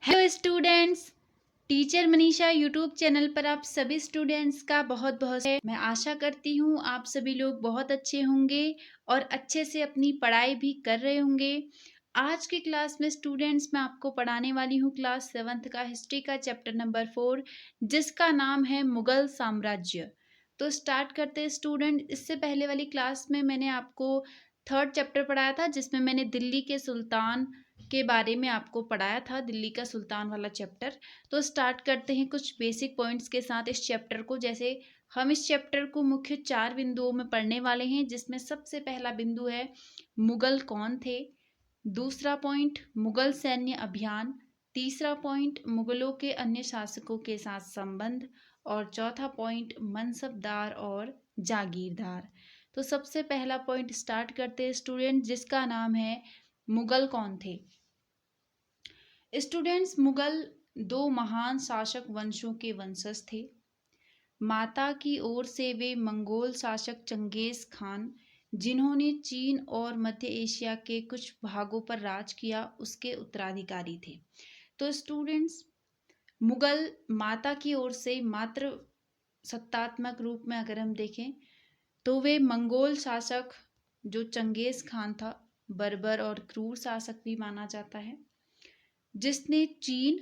Hello students, teacher Manisha YouTube channel पर आप सभी स्टूडेंट्स का बहुत बहुत मैं आशा करती हूँ आप सभी लोग बहुत अच्छे होंगे और अच्छे से अपनी पढ़ाई भी कर रहे होंगे। आज की क्लास में स्टूडेंट्स मैं आपको पढ़ाने वाली हूँ क्लास 7th का हिस्ट्री का चैप्टर नंबर 4 जिसका नाम है मुगल साम्राज्य। तो स्टार्ट करते हैं स्टूडेंट। इससे पहले वाली क्लास में मैंने आपको थर्ड चैप्टर पढ़ाया था जिसमें मैंने दिल्ली के सुल्तान के बारे में आपको पढ़ाया था, दिल्ली का सुल्तान वाला चैप्टर। तो स्टार्ट करते हैं कुछ बेसिक पॉइंट्स के साथ इस चैप्टर को। जैसे हम इस चैप्टर को मुख्य 4 बिंदुओं में पढ़ने वाले हैं, जिसमें सबसे पहला बिंदु है मुगल कौन थे। दूसरा पॉइंट मुगल सैन्य अभियान। तीसरा पॉइंट मुगलों के अन्य शासकों के साथ संबंध। और चौथा पॉइंट मनसबदार और जागीरदार। तो सबसे पहला पॉइंट स्टार्ट करते हैं स्टूडेंट, जिसका नाम है मुगल कौन थे। स्टूडेंट्स, मुगल दो महान शासक वंशों के वंशज थे। माता की ओर से वे मंगोल शासक चंगेज खान, जिन्होंने चीन और मध्य एशिया के कुछ भागों पर राज किया, उसके उत्तराधिकारी थे। तो स्टूडेंट्स, मुगल माता की ओर से मात्र सत्तात्मक रूप में अगर हम देखें तो वे मंगोल शासक जो चंगेज खान था, बर्बर और क्रूर शासक भी माना जाता है, जिसने चीन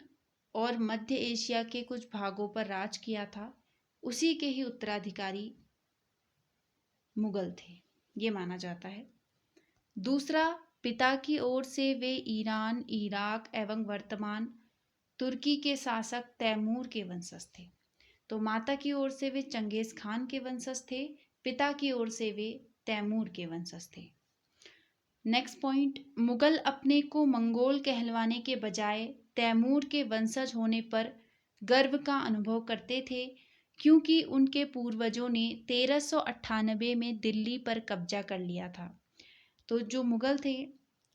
और मध्य एशिया के कुछ भागों पर राज किया था, उसी के ही उत्तराधिकारी मुगल थे, ये माना जाता है। दूसरा, पिता की ओर से वे ईरान, इराक एवं वर्तमान तुर्की के शासक तैमूर के वंशज थे। तो माता की ओर से वे चंगेज खान के वंशज थे, पिता की ओर से वे तैमूर के वंशज थे। नेक्स्ट पॉइंट, मुगल अपने को मंगोल कहलवाने के बजाय तैमूर के वंशज होने पर गर्व का अनुभव करते थे, क्योंकि उनके पूर्वजों ने 1398 में दिल्ली पर कब्जा कर लिया था। तो जो मुगल थे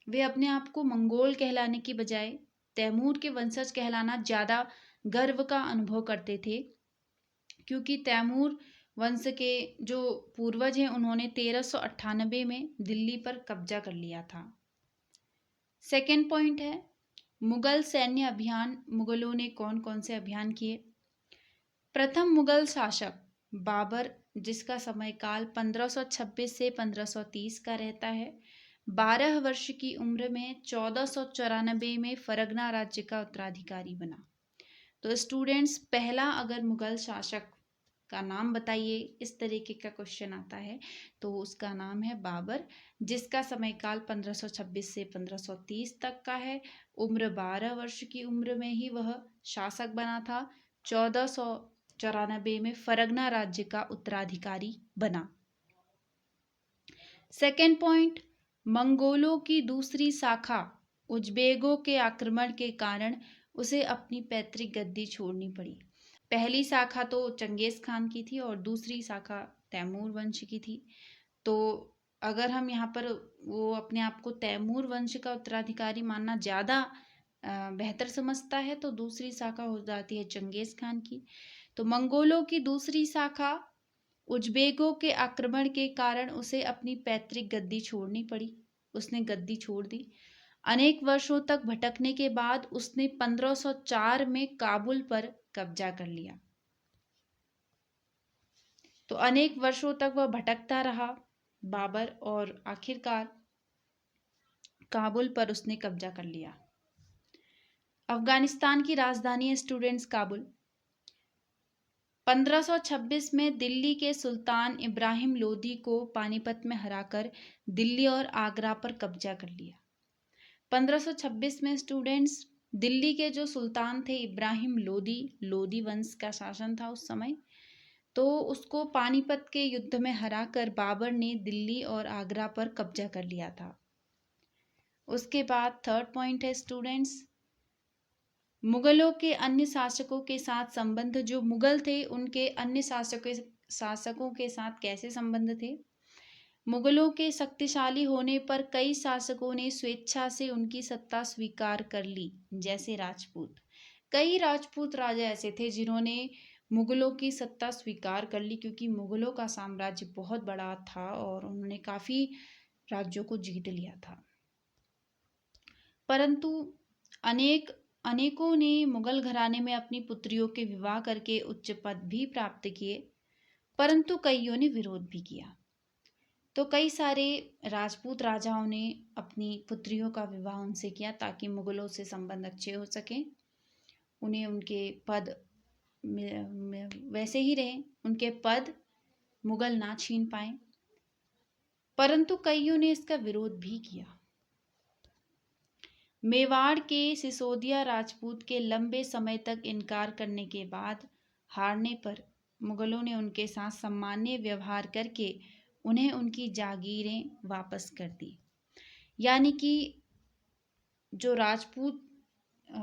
वे अपने आप को मंगोल कहलाने की बजाय तैमूर के वंशज कहलाना ज़्यादा गर्व का अनुभव करते थे, क्योंकि तैमूर वंश के जो पूर्वज हैं उन्होंने 1398 में दिल्ली पर कब्जा कर लिया था। सेकेंड पॉइंट है मुगल सैन्य अभियान। मुगलों ने कौन कौन से अभियान किए। प्रथम मुगल शासक बाबर, जिसका समयकाल 1526 से 1530 का रहता है, 12 वर्ष की उम्र में 1494 में फरगना राज्य का उत्तराधिकारी बना। तो स्टूडेंट्स, पहला अगर मुगल शासक का नाम बताइए, इस तरीके का क्वेश्चन आता है तो उसका नाम है बाबर, जिसका समयकाल 1526 से 1530 तक का है। उम्र 12 वर्ष की उम्र में ही वह शासक बना था। 1494 में फरगना राज्य का उत्तराधिकारी बना। सेकेंड पॉइंट, मंगोलों की दूसरी शाखा उज्बेगों के आक्रमण के कारण उसे अपनी पैतृक गद्दी छोड़नी पड़ी। पहली शाखा तो चंगेज खान की थी और दूसरी शाखा तैमूर वंश की थी। तो अगर हम यहाँ पर वो अपने आप को तैमूर वंश का उत्तराधिकारी मानना ज़्यादा बेहतर समझता है, तो दूसरी शाखा हो जाती है चंगेज खान की। तो मंगोलों की दूसरी शाखा उज्बेगों के आक्रमण के कारण उसे अपनी पैतृक गद्दी छोड़नी पड़ी। उसने गद्दी छोड़ दी। अनेक वर्षों तक भटकने के बाद उसने 1504 में काबुल पर कब्जा कर लिया। तो अनेक वर्षों तक वह भटकता रहा बाबर, और आखिरकार काबुल पर उसने कब्जा कर लिया। अफगानिस्तान की राजधानी है स्टूडेंट्स काबुल। 1526 में दिल्ली के सुल्तान इब्राहिम लोदी को पानीपत में हराकर दिल्ली और आगरा पर कब्जा कर लिया। 1526 में स्टूडेंट्स दिल्ली के जो सुल्तान थे इब्राहिम लोदी, लोदी वंश का शासन था उस समय, तो उसको पानीपत के युद्ध में हराकर बाबर ने दिल्ली और आगरा पर कब्जा कर लिया था। उसके बाद थर्ड पॉइंट है स्टूडेंट्स, मुगलों के अन्य शासकों के साथ संबंध। जो मुगल थे उनके अन्य शासकों के साथ कैसे संबंध थे। मुगलों के शक्तिशाली होने पर कई शासकों ने स्वेच्छा से उनकी सत्ता स्वीकार कर ली, जैसे राजपूत। कई राजपूत राजा ऐसे थे जिन्होंने मुगलों की सत्ता स्वीकार कर ली, क्योंकि मुगलों का साम्राज्य बहुत बड़ा था और उन्होंने काफ़ी राज्यों को जीत लिया था। परंतु अनेक अनेकों ने मुगल घराने में अपनी पुत्रियों के विवाह करके उच्च पद भी प्राप्त किए, परंतु कईयों ने विरोध भी किया। तो कई सारे राजपूत राजाओं ने अपनी पुत्रियों का विवाह उनसे किया ताकि मुगलों से संबंध अच्छे हो सकें, उन्हें उनके पद वैसे ही रहे, उनके पद मुगल ना छीन पाए। परंतु कईयों ने इसका विरोध भी किया। मेवाड़ के सिसोदिया राजपूत के लंबे समय तक इनकार करने के बाद हारने पर मुगलों ने उनके साथ सम्माननीय व्यवहार करके उन्हें उनकी जागीरें वापस कर दी। यानी कि जो राजपूत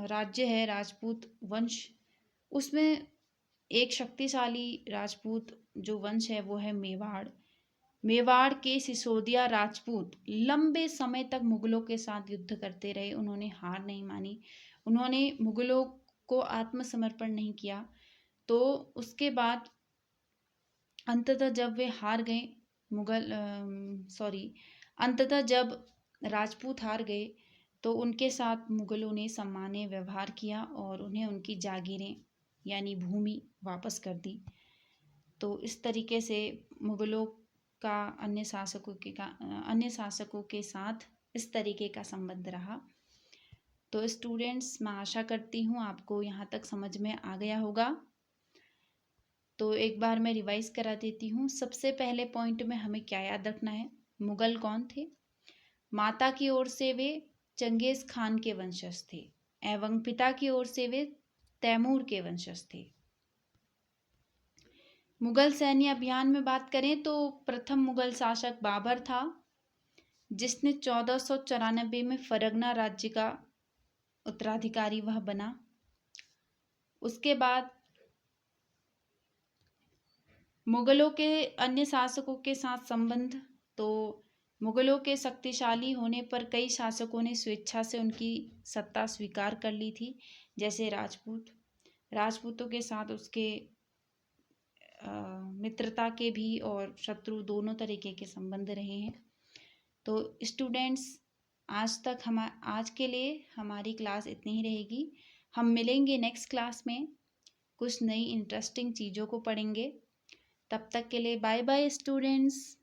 राज्य है, राजपूत वंश, उसमें एक शक्तिशाली राजपूत जो वंश है वो है मेवाड़। मेवाड़ के सिसोदिया राजपूत लंबे समय तक मुगलों के साथ युद्ध करते रहे, उन्होंने हार नहीं मानी, उन्होंने मुगलों को आत्मसमर्पण नहीं किया। तो उसके बाद अंततः जब वे हार गए, अंततः जब राजपूत हार गए तो उनके साथ मुगलों ने सम्माननीय व्यवहार किया और उन्हें उनकी जागीरें यानी भूमि वापस कर दी। तो इस तरीके से मुगलों का अन्य शासकों के साथ इस तरीके का संबंध रहा। तो स्टूडेंट्स, मैं आशा करती हूँ आपको यहाँ तक समझ में आ गया होगा। तो एक बार मैं रिवाइज करा देती हूँ। सबसे पहले पॉइंट में हमें क्या याद रखना है? मुगल कौन थे? माता की ओर से वे चंगेज खान के वंशज थे एवं पिता की ओर से वे तैमूर के वंशज थे। मुगल सैन्य अभियान में बात करें तो प्रथम मुगल शासक बाबर था, जिसने 1494 में फरगना राज्य का उत्तराधिकारी वह बना। उसके बाद मुगलों के अन्य शासकों के साथ संबंध, तो मुगलों के शक्तिशाली होने पर कई शासकों ने स्वेच्छा से उनकी सत्ता स्वीकार कर ली थी, जैसे राजपूतों के साथ उसके मित्रता के भी और शत्रु दोनों तरीके के संबंध रहे हैं। तो स्टूडेंट्स, आज के लिए हमारी क्लास इतनी ही रहेगी। हम मिलेंगे नेक्स्ट क्लास में, कुछ नई इंटरेस्टिंग चीज़ों को पढ़ेंगे। तब तक के लिए बाय बाय स्टूडेंट्स।